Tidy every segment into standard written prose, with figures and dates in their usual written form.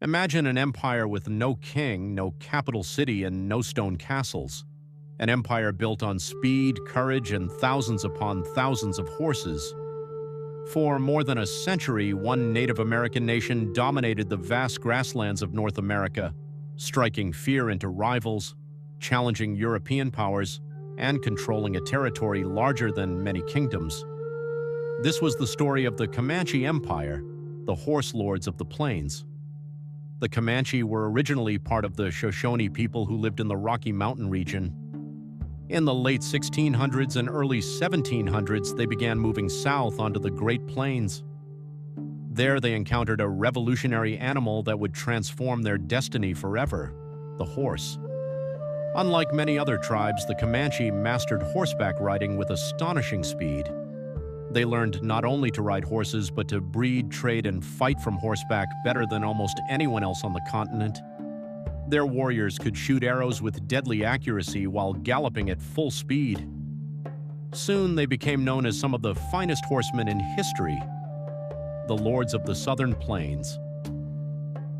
Imagine an empire with no king, no capital city, and no stone castles. An empire built on speed, courage, and thousands upon thousands of horses. For more than a century, one Native American nation dominated the vast grasslands of North America, striking fear into rivals, challenging European powers, and controlling a territory larger than many kingdoms. This was the story of the Comanche Empire, the horse lords of the plains. The Comanche were originally part of the Shoshone people who lived in the Rocky Mountain region. In the late 1600s and early 1700s, they began moving south onto the Great Plains. There they encountered a revolutionary animal that would transform their destiny forever, the horse. Unlike many other tribes, the Comanche mastered horseback riding with astonishing speed. They learned not only to ride horses, but to breed, trade, and fight from horseback better than almost anyone else on the continent. Their warriors could shoot arrows with deadly accuracy while galloping at full speed. Soon they became known as some of the finest horsemen in history, the lords of the southern plains.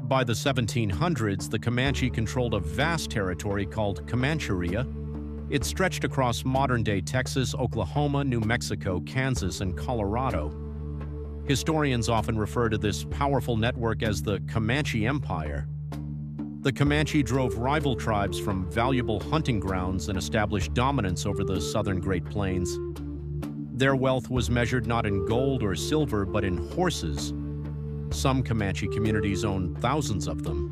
By the 1700s, the Comanche controlled a vast territory called Comancheria. It stretched across modern-day Texas, Oklahoma, New Mexico, Kansas, and Colorado. Historians often refer to this powerful network as the Comanche Empire. The Comanche drove rival tribes from valuable hunting grounds and established dominance over the southern Great Plains. Their wealth was measured not in gold or silver, but in horses. Some Comanche communities owned thousands of them.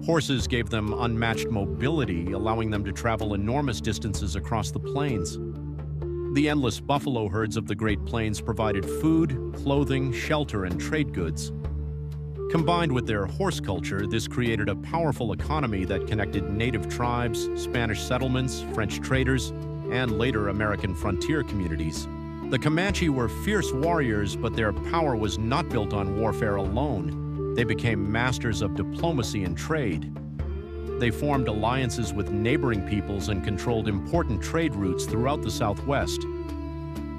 Horses gave them unmatched mobility, allowing them to travel enormous distances across the plains. The endless buffalo herds of the Great Plains provided food, clothing, shelter, and trade goods. Combined with their horse culture, this created a powerful economy that connected native tribes, Spanish settlements, French traders, and later American frontier communities. The Comanche were fierce warriors, but their power was not built on warfare alone. They became masters of diplomacy and trade. They formed alliances with neighboring peoples and controlled important trade routes throughout the Southwest.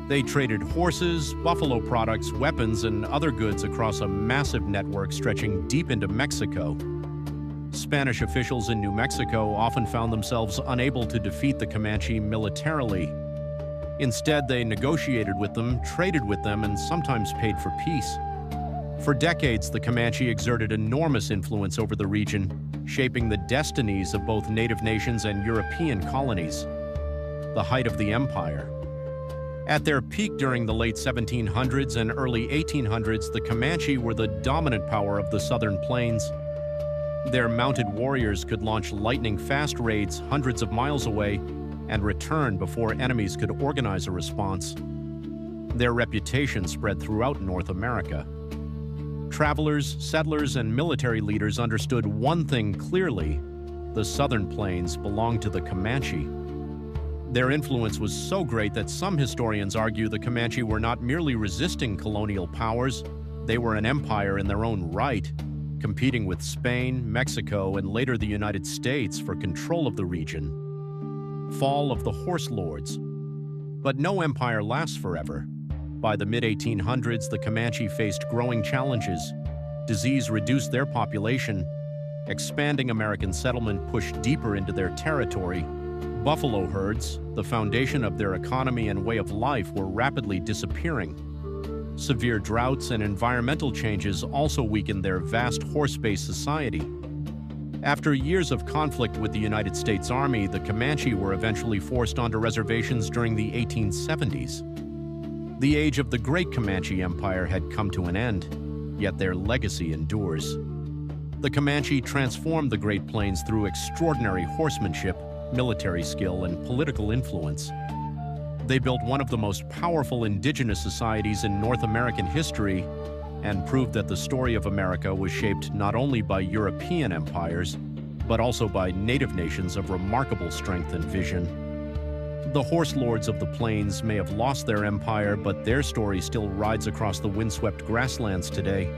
They traded horses, buffalo products, weapons, and other goods across a massive network stretching deep into Mexico. Spanish officials in New Mexico often found themselves unable to defeat the Comanche militarily. Instead, they negotiated with them, traded with them, and sometimes paid for peace. For decades, the Comanche exerted enormous influence over the region, shaping the destinies of both native nations and European colonies. The height of the empire. At their peak during the late 1700s and early 1800s, the Comanche were the dominant power of the southern plains. Their mounted warriors could launch lightning-fast raids hundreds of miles away and return before enemies could organize a response. Their reputation spread throughout North America. Travelers, settlers, and military leaders understood one thing clearly: the southern plains belonged to the Comanche. Their influence was so great that some historians argue the Comanche were not merely resisting colonial powers, they were an empire in their own right, competing with Spain, Mexico, and later the United States for control of the region. Fall of the horse lords. But no empire lasts forever. By the mid-1800s, the Comanche faced growing challenges. Disease reduced their population. Expanding American settlement pushed deeper into their territory. Buffalo herds, the foundation of their economy and way of life, were rapidly disappearing. Severe droughts and environmental changes also weakened their vast horse-based society. After years of conflict with the United States Army, the Comanche were eventually forced onto reservations during the 1870s. The age of the Great Comanche Empire had come to an end, yet their legacy endures. The Comanche transformed the Great Plains through extraordinary horsemanship, military skill, and political influence. They built one of the most powerful indigenous societies in North American history and proved that the story of America was shaped not only by European empires, but also by native nations of remarkable strength and vision. The horse lords of the plains may have lost their empire, but their story still rides across the windswept grasslands today.